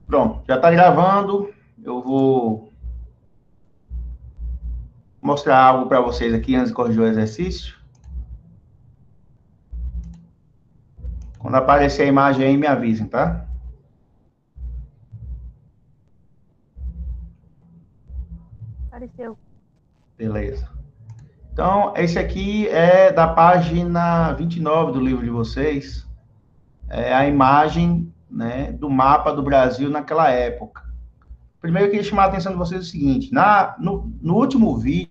Pronto, já está gravando. Eu vou mostrar algo para vocês aqui antes de corrigir o exercício. Quando aparecer a imagem aí, me avisem, tá? Apareceu. Beleza. Então, esse aqui é da página 29 do livro de vocês. É a imagem, né, do mapa do Brasil naquela época. Primeiro, eu queria chamar a atenção de vocês o seguinte. No último vídeo,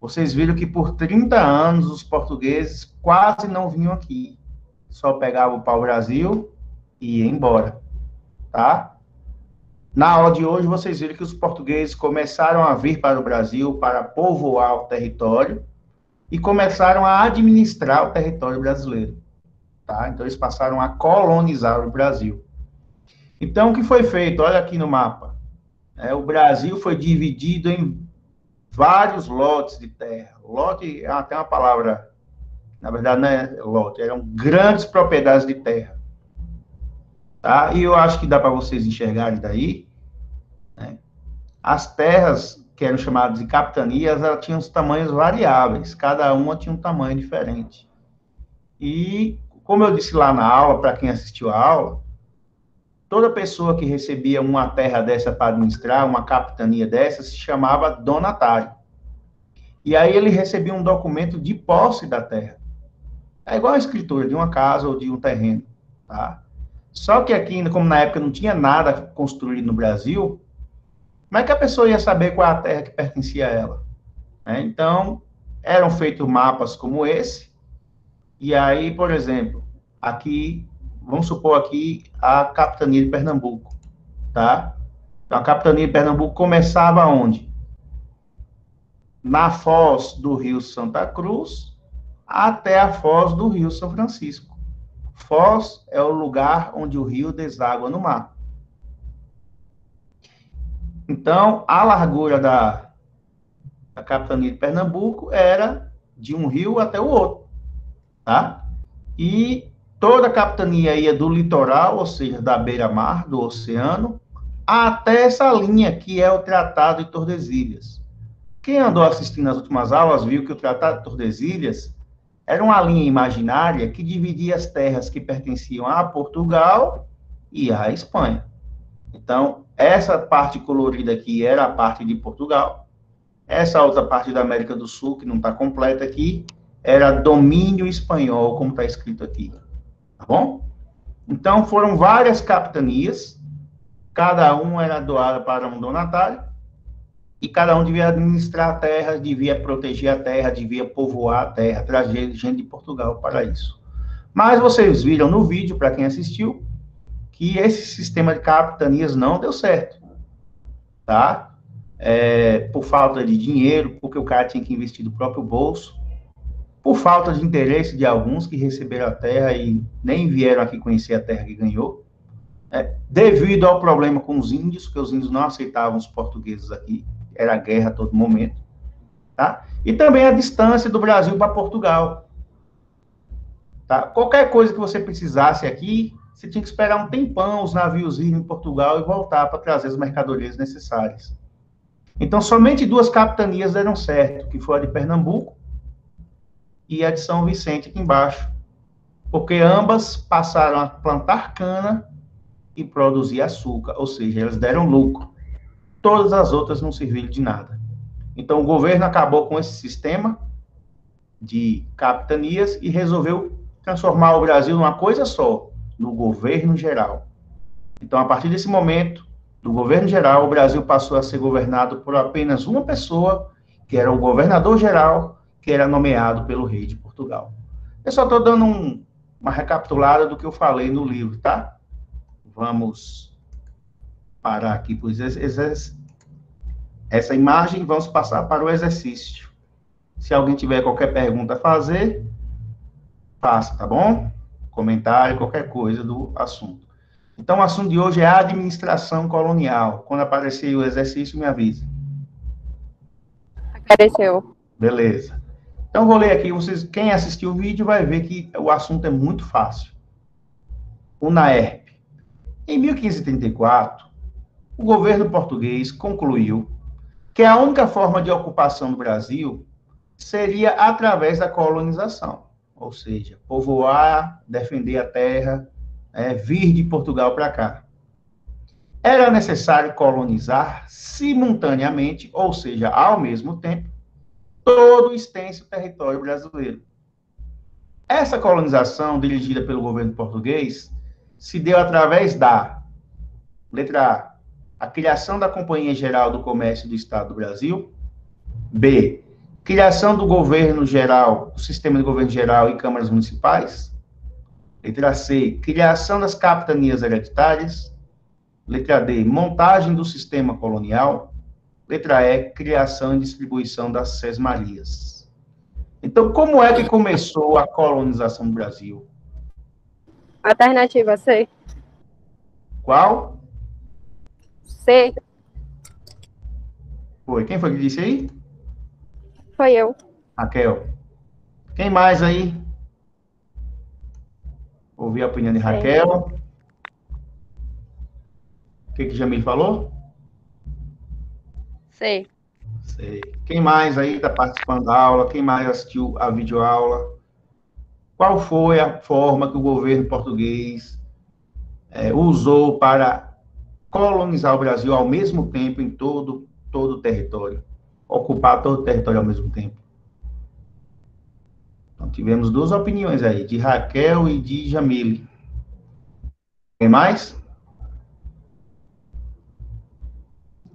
vocês viram que por 30 anos os portugueses quase não vinham aqui. Só pegavam o pau-brasil e iam embora, tá? Na aula de hoje, vocês viram que os portugueses começaram a vir para o Brasil para povoar o território e começaram a administrar o território brasileiro, tá? Então, eles passaram a colonizar o Brasil. Então, o que foi feito? Olha aqui no mapa. O Brasil foi dividido em vários lotes de terra. Lote é até uma palavra, na verdade não é lote, eram grandes propriedades de terra. Tá? E eu acho que dá para vocês enxergarem daí, né? As terras que eram chamadas de capitanias, elas tinham os tamanhos variáveis, cada uma tinha um tamanho diferente. E, como eu disse lá na aula, para quem assistiu a aula, toda pessoa que recebia uma terra dessa para administrar, uma capitania dessa, se chamava donatário. E aí ele recebia um documento de posse da terra. É igual a escritura de uma casa ou de um terreno, tá? Só que aqui, como na época não tinha nada construído no Brasil, como é que a pessoa ia saber qual é a terra que pertencia a ela? Então, eram feitos mapas como esse, e aí, por exemplo, aqui, vamos supor aqui a capitania de Pernambuco, tá? Então, a capitania de Pernambuco começava onde? Na foz do Rio Santa Cruz até a foz do Rio São Francisco. Foz é o lugar onde o rio deságua no mar. Então, a largura da capitania de Pernambuco era de um rio até o outro, tá? E toda a capitania ia do litoral, ou seja, da beira-mar, do oceano, até essa linha que é o Tratado de Tordesilhas. Quem andou assistindo as últimas aulas viu que o Tratado de Tordesilhas era uma linha imaginária que dividia as terras que pertenciam a Portugal e à Espanha. Então, essa parte colorida aqui era a parte de Portugal. Essa outra parte da América do Sul, que não está completa aqui, era domínio espanhol, como está escrito aqui. Tá bom? Então, foram várias capitanias, cada uma era doada para um donatário, e cada um devia administrar a terra, devia proteger a terra, devia povoar a terra, trazer gente de Portugal para isso. Mas vocês viram no vídeo, para quem assistiu, que esse sistema de capitanias não deu certo, tá? Por falta de dinheiro, porque o cara tinha que investir do próprio bolso, por falta de interesse de alguns que receberam a terra e nem vieram aqui conhecer a terra que ganhou, devido ao problema com os índios, que os índios não aceitavam os portugueses aqui, era guerra a todo momento, tá? E também a distância do Brasil para Portugal, tá? Qualquer coisa que você precisasse aqui, você tinha que esperar um tempão os navios irem em Portugal e voltar para trazer as mercadorias necessárias. Então, somente duas capitanias deram certo, que foi a de Pernambuco e a de São Vicente, aqui embaixo, porque ambas passaram a plantar cana e produzir açúcar, ou seja, elas deram lucro. Todas as outras não serviram de nada. Então, o governo acabou com esse sistema de capitanias e resolveu transformar o Brasil numa coisa só, no governo geral. Então, a partir desse momento, do governo geral, o Brasil passou a ser governado por apenas uma pessoa, que era o governador geral, que era nomeado pelo rei de Portugal. Eu só estou dando uma recapitulada do que eu falei no livro, tá? Vamos parar aqui, pois essa imagem, vamos passar para o exercício. Se alguém tiver qualquer pergunta a fazer, faça, tá bom? Comentário, qualquer coisa do assunto. Então, o assunto de hoje é a administração colonial. Quando aparecer o exercício, me avise. Apareceu. Beleza. Então, vou ler aqui, quem assistiu o vídeo vai ver que o assunto é muito fácil. O NAERP. Em 1534, o governo português concluiu que a única forma de ocupação do Brasil seria através da colonização, ou seja, povoar, defender a terra, vir de Portugal para cá. Era necessário colonizar simultaneamente, ou seja, ao mesmo tempo, todo o extenso território brasileiro. Essa colonização, dirigida pelo governo português, se deu através da, letra A criação da Companhia Geral do Comércio do Estado do Brasil, B, criação do governo geral, do sistema de governo geral e câmaras municipais, letra C, criação das capitanias hereditárias, letra D, montagem do sistema colonial, letra E, criação e distribuição das sesmarias. Então, como é que começou a colonização do Brasil? Alternativa C. Qual? C. Foi. Quem foi que disse aí? Foi eu. Raquel. Quem mais aí? Ouvi a opinião de Raquel. O que Jamil falou? C. Sei. Quem mais aí está participando da aula? Quem mais assistiu a videoaula? Qual foi a forma que o governo português usou para colonizar o Brasil ao mesmo tempo em todo o território? Ocupar todo o território ao mesmo tempo. Então, tivemos duas opiniões aí, de Raquel e de Jamile. Quem mais?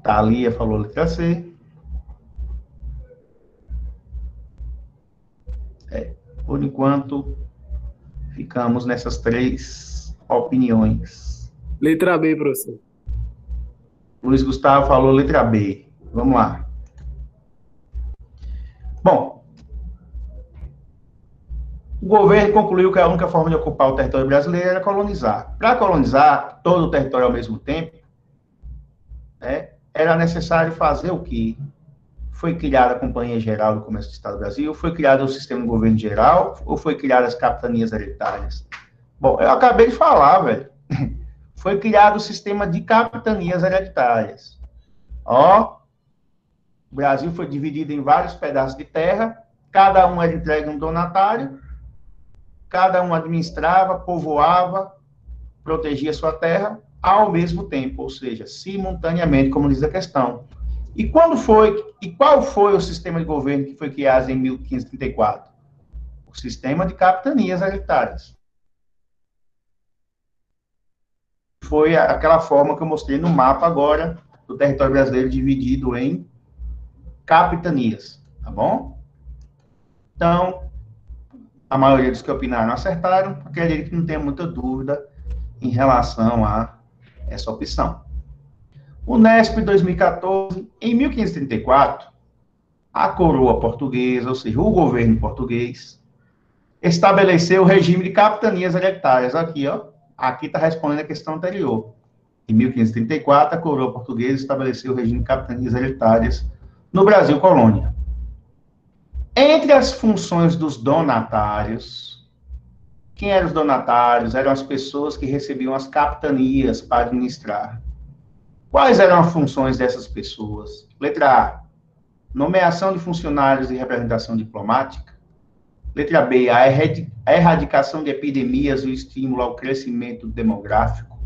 Thalia falou letra C. Por enquanto, ficamos nessas três opiniões. Letra B, professor. Luiz Gustavo falou letra B. Vamos lá. Bom, o governo concluiu que a única forma de ocupar o território brasileiro era colonizar. Para colonizar todo o território ao mesmo tempo, era necessário fazer o quê? Foi criada a Companhia Geral do Comércio do Estado do Brasil? Foi criado o Sistema de Governo Geral? Ou foi criada as capitanias hereditárias? Bom, eu acabei de falar, velho. Foi criado o sistema de capitanias hereditárias. Ó, o Brasil foi dividido em vários pedaços de terra, cada um era entregue a um donatário, cada um administrava, povoava, protegia sua terra ao mesmo tempo, ou seja, simultaneamente, como diz a questão. E qual foi o sistema de governo que foi criado em 1534? O sistema de capitanias hereditárias. Foi aquela forma que eu mostrei no mapa agora do território brasileiro dividido em capitanias, tá bom? Então, a maioria dos que opinaram acertaram, acredito que não tenha muita dúvida em relação a essa opção. O Unesp 2014, em 1534, a coroa portuguesa, ou seja, o governo português, estabeleceu o regime de capitanias hereditárias. Aqui, ó, aqui está respondendo a questão anterior. Em 1534, a coroa portuguesa estabeleceu o regime de capitanias hereditárias no Brasil colônia. Entre as funções dos donatários, quem eram os donatários? Eram as pessoas que recebiam as capitanias para administrar. Quais eram as funções dessas pessoas? Letra A, nomeação de funcionários e representação diplomática. Letra B, a erradicação de epidemias e o estímulo ao crescimento demográfico,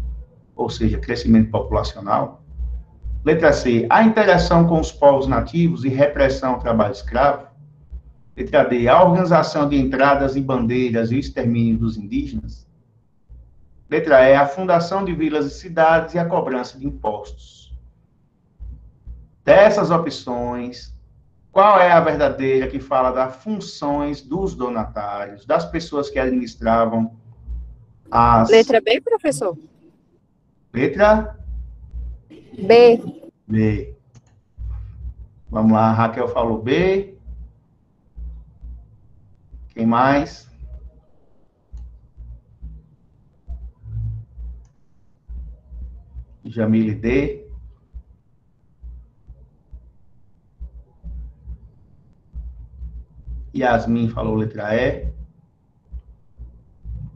ou seja, crescimento populacional. Letra C, a interação com os povos nativos e repressão ao trabalho escravo. Letra D, a organização de entradas e bandeiras e o extermínio dos indígenas. Letra E, a fundação de vilas e cidades e a cobrança de impostos. Dessas opções, qual é a verdadeira que fala das funções dos donatários, das pessoas que administravam as... Letra B, professor? Letra B. B. Vamos lá, a Raquel falou B. Quem mais? Jamile D. E Yasmin falou letra E.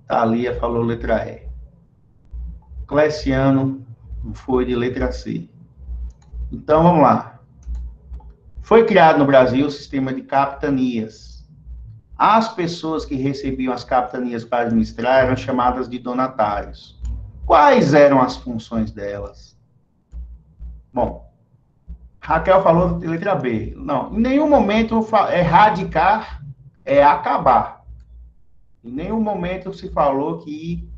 Thalia falou letra E. Cleciano foi de letra C. Então, vamos lá. Foi criado no Brasil o sistema de capitanias. As pessoas que recebiam as capitanias para administrar eram chamadas de donatários. Quais eram as funções delas? Bom, Raquel falou de letra B. Não, em nenhum momento erradicar é acabar. Em nenhum momento se falou que...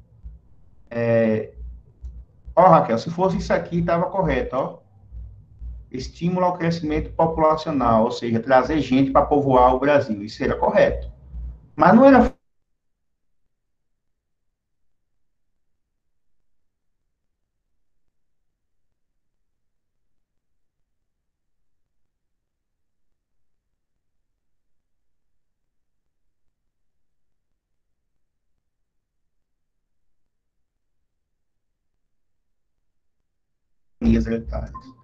Raquel, se fosse isso aqui, estava correto, ó. Estímulo ao crescimento populacional, ou seja, trazer gente para povoar o Brasil. Isso era correto. Mas não era linhas hereditárias.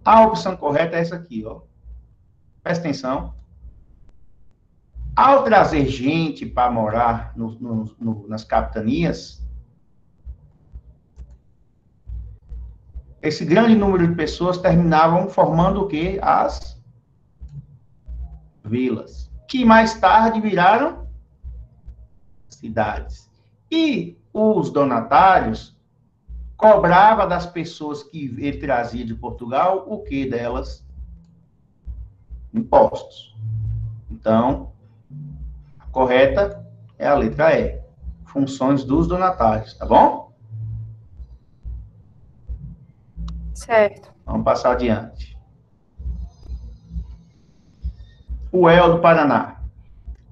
A opção correta é essa aqui, ó. Presta atenção. Ao trazer gente para morar nas capitanias, esse grande número de pessoas terminavam formando o quê? As vilas, que mais tarde viraram cidades. E os donatários cobrava das pessoas que ele trazia de Portugal o que delas? Impostos. Então, a correta é a letra E. Funções dos donatários, tá bom? Certo. Vamos passar adiante. O El do Paraná.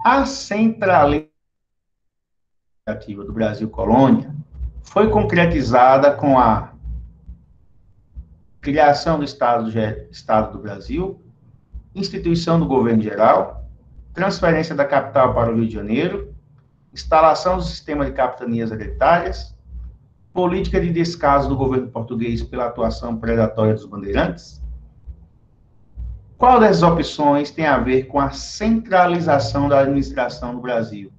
A centralização do Brasil Colônia foi concretizada com a criação do Estado do Brasil, instituição do governo geral, transferência da capital para o Rio de Janeiro, instalação do sistema de capitanias hereditárias, política de descaso do governo português pela atuação predatória dos bandeirantes. Qual dessas opções tem a ver com a centralização da administração do Brasil?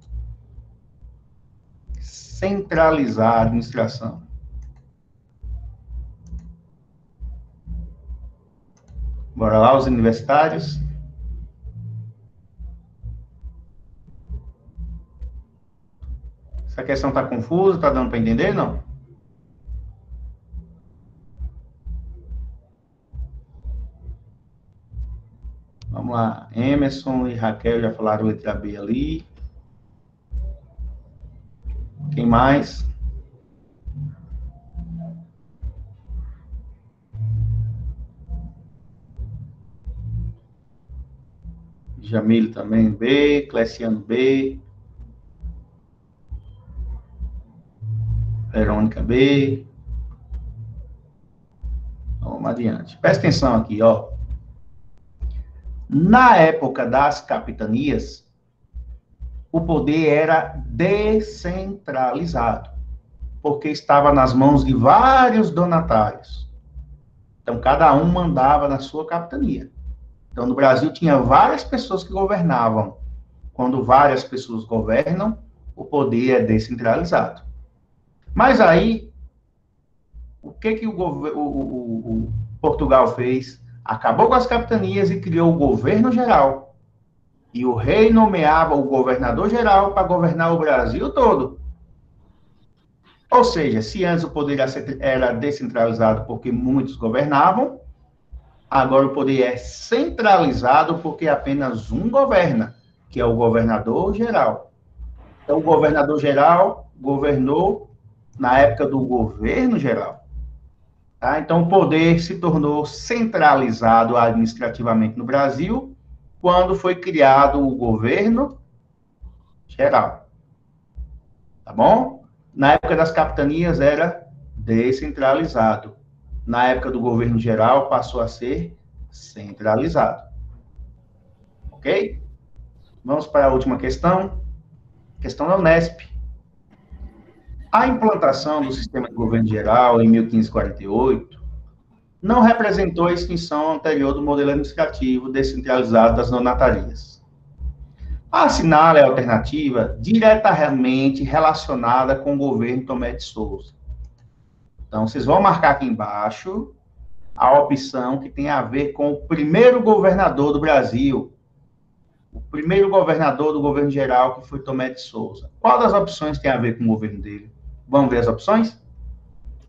Centralizar a administração. Bora lá, os universitários. Essa questão está confusa, está dando para entender, não? Vamos lá, Emerson e Raquel já falaram letra B ali. Quem mais? Jamile também B, Cleciano B. Verônica B. Vamos adiante. Presta atenção aqui, ó. Na época das capitanias, o poder era descentralizado, porque estava nas mãos de vários donatários. Então, cada um mandava na sua capitania. Então, no Brasil, tinha várias pessoas que governavam. Quando várias pessoas governam, o poder é descentralizado. Mas aí, o que o Portugal fez? Acabou com as capitanias e criou o governo geral. E o rei nomeava o governador geral para governar o Brasil todo. Ou seja, se antes o poder era descentralizado porque muitos governavam, agora o poder é centralizado porque apenas um governa, que é o governador geral. Então, o governador geral governou na época do governo geral. Tá? Então, o poder se tornou centralizado administrativamente no Brasil quando foi criado o governo geral. Tá bom? Na época das capitanias era descentralizado. Na época do governo geral passou a ser centralizado. Ok? Vamos para a última questão. Questão da Unesp. A implantação do sistema de governo geral em 1548 não representou a extinção anterior do modelo administrativo descentralizado das donatarias. Assinale a alternativa diretamente relacionada com o governo Tomé de Souza. Então, vocês vão marcar aqui embaixo a opção que tem a ver com o primeiro governador do Brasil. O primeiro governador do governo geral, que foi Tomé de Souza. Qual das opções tem a ver com o governo dele? Vamos ver as opções?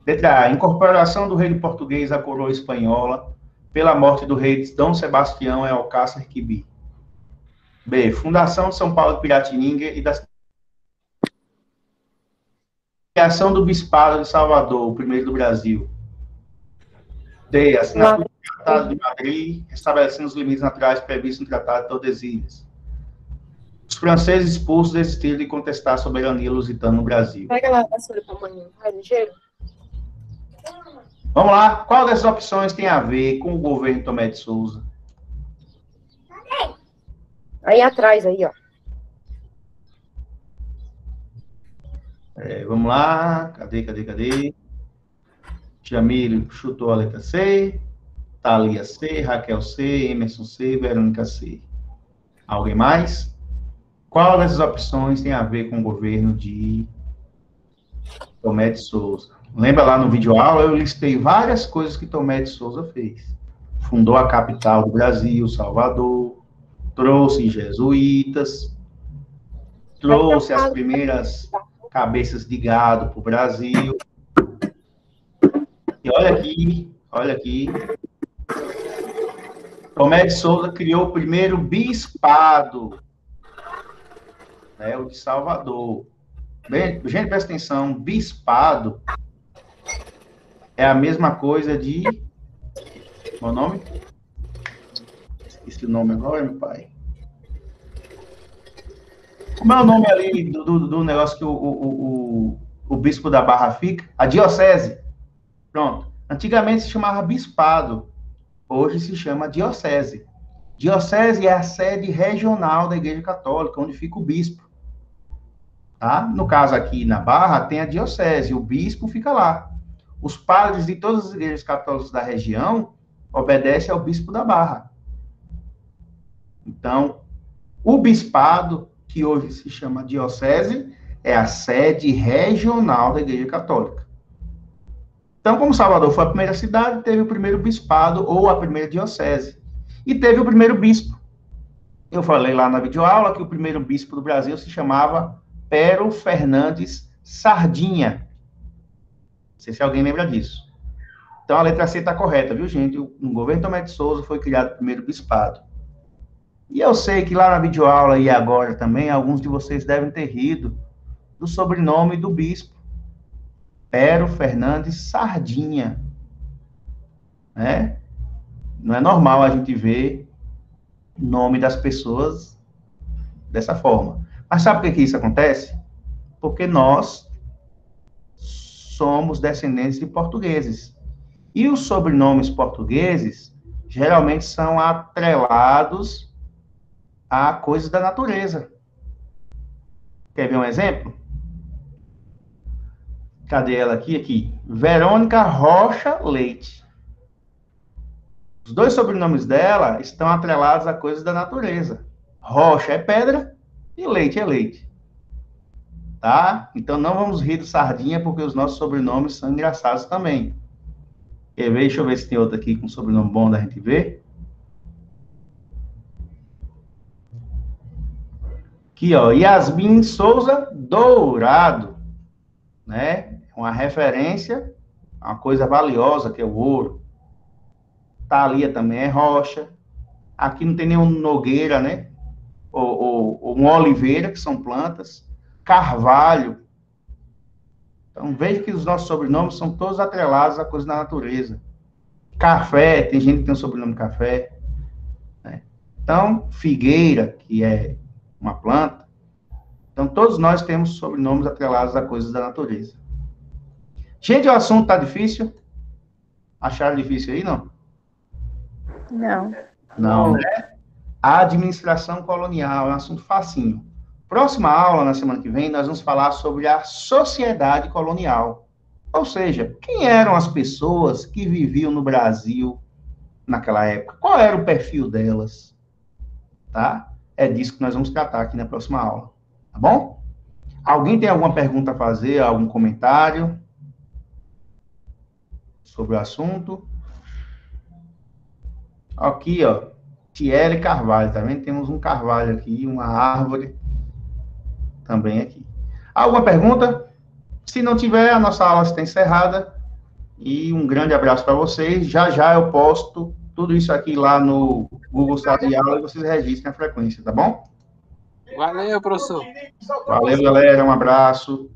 Letra A, incorporação do reino português à coroa espanhola pela morte do rei Dom Sebastião em Alcácer Quibir. B, fundação de São Paulo de Piratininga e da criação do Bispado de Salvador, o primeiro do Brasil. D, assinatura do Tratado de Madrid, estabelecendo os limites naturais previstos no Tratado de Tordesilhas. Os franceses expulsos desistiram de contestar a soberania lusitana no Brasil. Pega lá a vassoura pra amanhã, vai ligeiro. Vamos lá, qual dessas opções tem a ver com o governo Tomé de Souza? Aí atrás, aí, ó. Vamos lá, cadê? Jamílio chutou a letra C, Thalia C, Raquel C, Emerson C, Verônica C. Alguém mais? Qual dessas opções tem a ver com o governo de Tomé de Souza? Lembra lá no vídeo aula, eu listei várias coisas que Tomé de Souza fez. Fundou a capital do Brasil, Salvador, trouxe jesuítas, trouxe as primeiras cabeças de gado para o Brasil. E olha aqui. Tomé de Souza criou o primeiro bispado, né, o de Salvador. Bem, gente, presta atenção, bispado é a mesma coisa de... Qual é o nome? Esqueci o nome agora, meu pai. Como é o nome ali do negócio que o bispo da Barra fica? A diocese. Pronto. Antigamente se chamava bispado. Hoje se chama diocese. Diocese é a sede regional da Igreja Católica, onde fica o bispo. Tá? No caso aqui na Barra, tem a diocese. O bispo fica lá. Os padres de todas as igrejas católicas da região obedecem ao bispo da Barra. Então, o bispado, que hoje se chama diocese, é a sede regional da Igreja Católica. Então, como Salvador foi a primeira cidade, teve o primeiro bispado, ou a primeira diocese. E teve o primeiro bispo. Eu falei lá na videoaula que o primeiro bispo do Brasil se chamava Pero Fernandes Sardinha. Não sei se alguém lembra disso. Então, a letra C está correta, viu, gente? No governo Tomé de Souza foi criado o primeiro bispado. E eu sei que lá na videoaula e agora também, alguns de vocês devem ter rido do sobrenome do bispo. Pero Fernandes Sardinha. Né? Não é normal a gente ver o nome das pessoas dessa forma. Mas sabe por que isso acontece? Porque nós somos descendentes de portugueses. E os sobrenomes portugueses geralmente são atrelados a coisas da natureza. Quer ver um exemplo? Cadê ela aqui? Aqui. Verônica Rocha Leite. Os dois sobrenomes dela estão atrelados a coisas da natureza. Rocha é pedra e leite é leite. Tá? Então não vamos rir do Sardinha, porque os nossos sobrenomes são engraçados também. Quer ver? Deixa eu ver se tem outro aqui com sobrenome bom da gente ver. Aqui, ó, Yasmin Souza Dourado, né? Uma referência a uma coisa valiosa, que é o ouro. Thalia também é rocha. Aqui não tem nenhum Nogueira, né? Ou um Oliveira, que são plantas. Carvalho. Então, veja que os nossos sobrenomes são todos atrelados a coisas da natureza. Café, tem gente que tem o sobrenome Café. Né? Então, Figueira, que é uma planta. Então, todos nós temos sobrenomes atrelados a coisas da natureza. Gente, o assunto está difícil? Acharam difícil aí, não? Não. Não, né? A administração colonial é um assunto facinho. Próxima aula, na semana que vem, nós vamos falar sobre a sociedade colonial. Ou seja, quem eram as pessoas que viviam no Brasil naquela época? Qual era o perfil delas? Tá? é disso que nós vamos tratar aqui na próxima aula. Tá bom? Alguém tem alguma pergunta a fazer, algum comentário sobre o assunto? Aqui, ó, Thierry Carvalho, tá vendo? Temos um carvalho aqui, uma árvore também aqui. Alguma pergunta? Se não tiver, a nossa aula está encerrada. E um grande abraço para vocês. Já já eu posto tudo isso aqui lá no Google Sala de Aula e vocês registrem a frequência, tá bom? Valeu, professor. Valeu, galera. Um abraço.